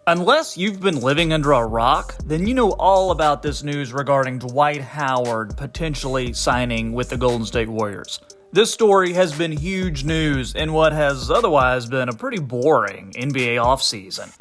Unless you've been living under a rock, then you know all about this news regarding Dwight Howard potentially signing with the Golden State Warriors. This story has been huge news in what has otherwise been a pretty boring NBA offseason.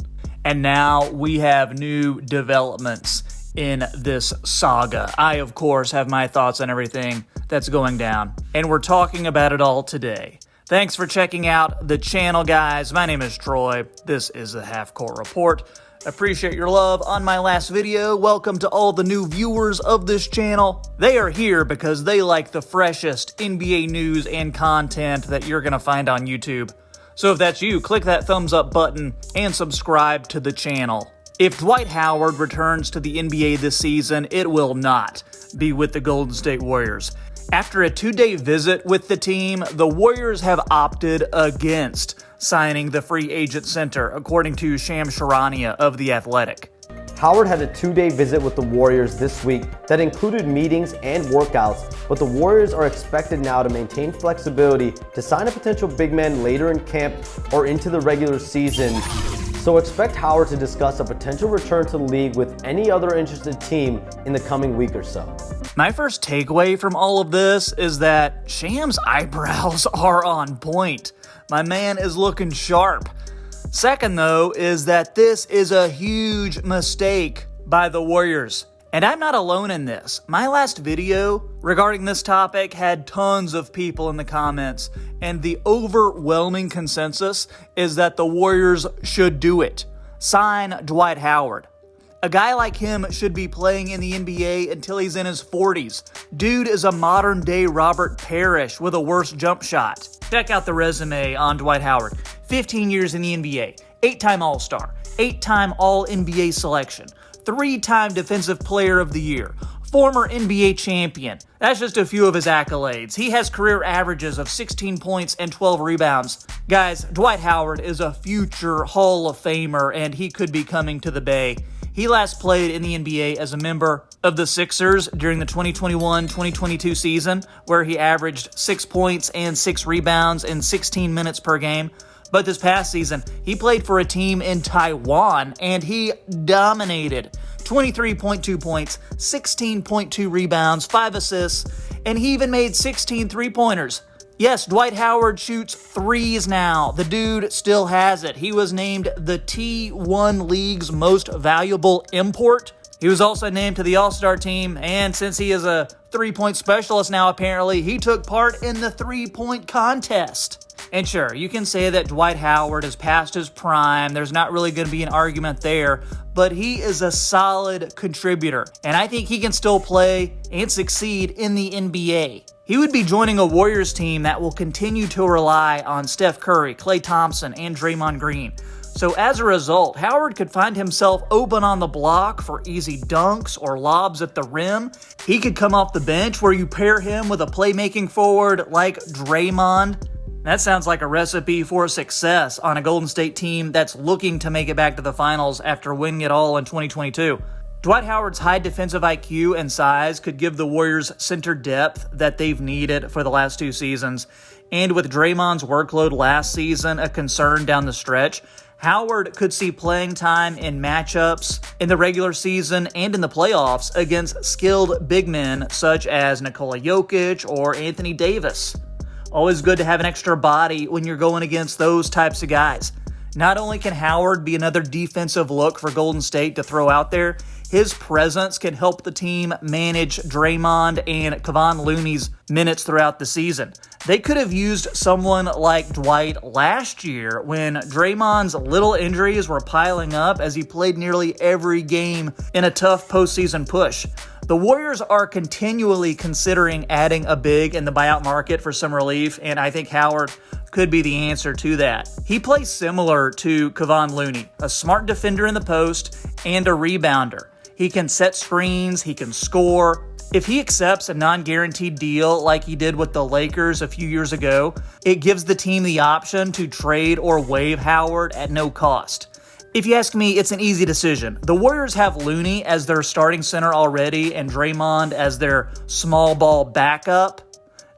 And now we have new developments in this saga. I, of course, have my thoughts on everything that's going down, and we're talking about it all today. Thanks for checking out the channel, guys. My name is Troy. This is the Half Court Report. Appreciate your love on my last video. Welcome to all the new viewers of this channel. They are here because they like the freshest NBA news and content that you're going to find on YouTube. So if that's you, click that thumbs up button and subscribe to the channel. If Dwight Howard returns to the NBA this season, it will not be with the Golden State Warriors. After a 2-day visit with the team, the Warriors have opted against signing the free agent center, according to Shams Charania of The Athletic. Howard had a 2-day visit with the Warriors this week that included meetings and workouts, but the Warriors are expected now to maintain flexibility to sign a potential big man later in camp or into the regular season. So expect Howard to discuss a potential return to the league with any other interested team in the coming week or so. My first takeaway from all of this is that Shams' eyebrows are on point. My man is looking sharp. Second, though, is that this is a huge mistake by the Warriors. And I'm not alone in this. My last video regarding this topic had tons of people in the comments, and the overwhelming consensus is that the Warriors should do it. Sign Dwight Howard. A guy like him should be playing in the NBA until he's in his 40s. Dude is a modern-day Robert Parrish with a worse jump shot. Check out the resume on Dwight Howard. 15 years in the NBA, 8-time All-Star, 8-time All-NBA selection, 3-time Defensive Player of the Year, former NBA champion. That's just a few of his accolades. He has career averages of 16 points and 12 rebounds. Guys, Dwight Howard is a future Hall of Famer, and he could be coming to the Bay. He last played in the NBA as a member of the Sixers during the 2021-2022 season, where he averaged 6 points and 6 rebounds in 16 minutes per game. But this past season, he played for a team in Taiwan, and he dominated. 23.2 points, 16.2 rebounds, 5 assists, and he even made 16 three-pointers. Yes, Dwight Howard shoots threes now. The dude still has it. He was named the T1 League's most valuable import. He was also named to the All-Star team, and since he is a three-point specialist now, apparently, he took part in the three-point contest. And sure, you can say that Dwight Howard is past his prime. There's not really going to be an argument there, but he is a solid contributor, and I think he can still play and succeed in the NBA. He would be joining a Warriors team that will continue to rely on Steph Curry, Klay Thompson, and Draymond Green. So as a result, Howard could find himself open on the block for easy dunks or lobs at the rim. He could come off the bench where you pair him with a playmaking forward like Draymond. That sounds like a recipe for success on a Golden State team that's looking to make it back to the finals after winning it all in 2022. Dwight Howard's high defensive IQ and size could give the Warriors center depth that they've needed for the last 2 seasons. And with Draymond's workload last season a concern down the stretch, Howard could see playing time in matchups in the regular season and in the playoffs against skilled big men such as Nikola Jokic or Anthony Davis. Always good to have an extra body when you're going against those types of guys. Not only can Howard be another defensive look for Golden State to throw out there, his presence can help the team manage Draymond and Kevon Looney's minutes throughout the season. They could have used someone like Dwight last year when Draymond's little injuries were piling up as he played nearly every game in a tough postseason push. The Warriors are continually considering adding a big in the buyout market for some relief, and I think Howard could be the answer to that. He plays similar to Kevon Looney, a smart defender in the post and a rebounder. He can set screens, he can score. If he accepts a non-guaranteed deal like he did with the Lakers a few years ago, it gives the team the option to trade or waive Howard at no cost. If you ask me, it's an easy decision. The Warriors have Looney as their starting center already and Draymond as their small ball backup.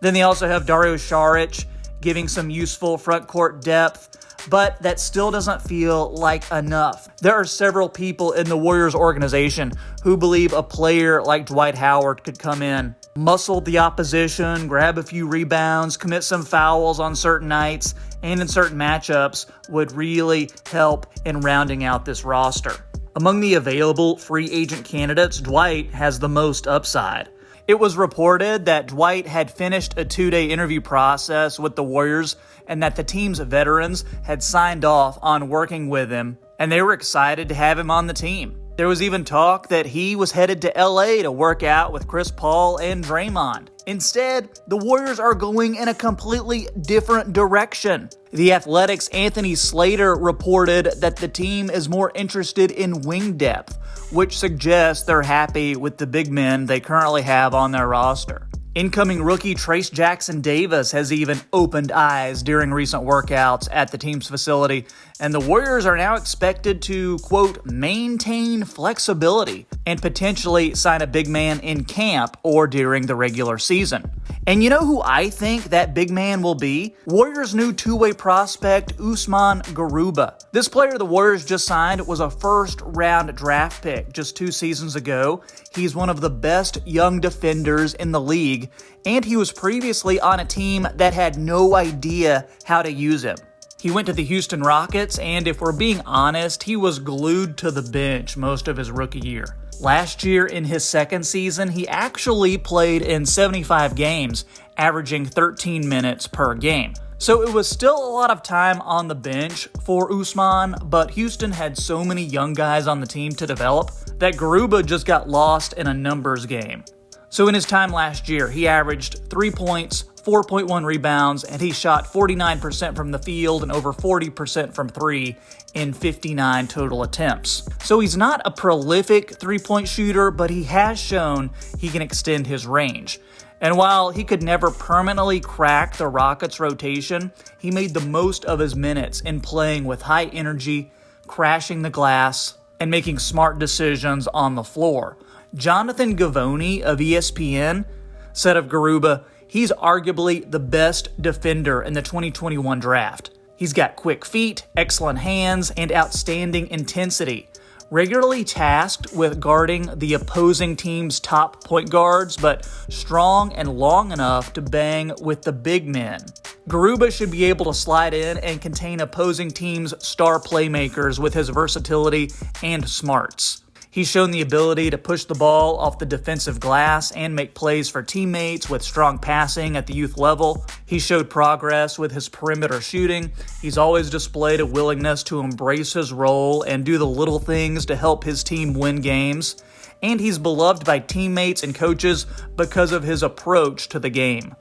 Then they also have Dario Saric giving some useful front court depth. but that still doesn't feel like enough. There are several people in the Warriors organization who believe a player like Dwight Howard could come in, muscle the opposition, grab a few rebounds, commit some fouls on certain nights, and in certain matchups would really help in rounding out this roster. Among the available free agent candidates, Dwight has the most upside. It was reported that Dwight had finished a 2-day interview process with the Warriors and that the team's veterans had signed off on working with him, and they were excited to have him on the team. There was even talk that he was headed to LA to work out with Chris Paul and Draymond. Instead, the Warriors are going in a completely different direction. The Athletic's Anthony Slater reported that the team is more interested in wing depth, which suggests they're happy with the big men they currently have on their roster. Incoming rookie Trace Jackson-Davis has even opened eyes during recent workouts at the team's facility, and the Warriors are now expected to, quote, maintain flexibility and potentially sign a big man in camp or during the regular season. And you know who I think that big man will be? Warriors' new two-way prospect, Usman Garuba. This player the Warriors just signed was a first-round draft pick just 2 seasons ago. He's one of the best young defenders in the league, and he was previously on a team that had no idea how to use him. He went to the Houston Rockets, and if we're being honest, he was glued to the bench most of his rookie year. Last year, in his second season, he actually played in 75 games, averaging 13 minutes per game. So it was still a lot of time on the bench for Usman, but Houston had so many young guys on the team to develop that Garuba just got lost in a numbers game. So in his time last year, he averaged 3 points, 4.1 rebounds, and he shot 49% from the field and over 40% from three in 59 total attempts. So he's not a prolific three-point shooter, but he has shown he can extend his range. And while he could never permanently crack the Rockets' rotation, he made the most of his minutes in playing with high energy, crashing the glass, and making smart decisions on the floor. Jonathan Givony of ESPN said of Garuba, he's arguably the best defender in the 2021 draft. He's got quick feet, excellent hands, and outstanding intensity. Regularly tasked with guarding the opposing team's top point guards, but strong and long enough to bang with the big men. Garuba should be able to slide in and contain opposing teams' star playmakers with his versatility and smarts. He's shown the ability to push the ball off the defensive glass and make plays for teammates with strong passing at the youth level. He showed progress with his perimeter shooting. He's always displayed a willingness to embrace his role and do the little things to help his team win games. And he's beloved by teammates and coaches because of his approach to the game.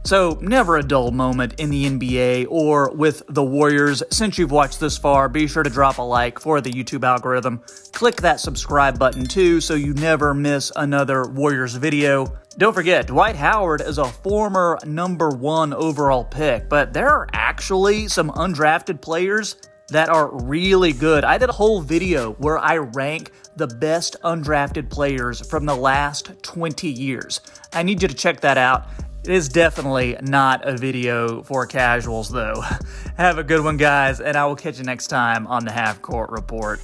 So, never a dull moment in the NBA or with the Warriors. Since you've watched this far, be sure to drop a like for the YouTube algorithm. Click that subscribe button too so you never miss another Warriors video. Don't forget, Dwight Howard is a former number 1 overall pick, but there are actually some undrafted players that are really good. I did a whole video where I rank the best undrafted players from the last 20 years. I need you to check that out. It is definitely not a video for casuals, though. Have a good one, guys, and I will catch you next time on the Half Court Report.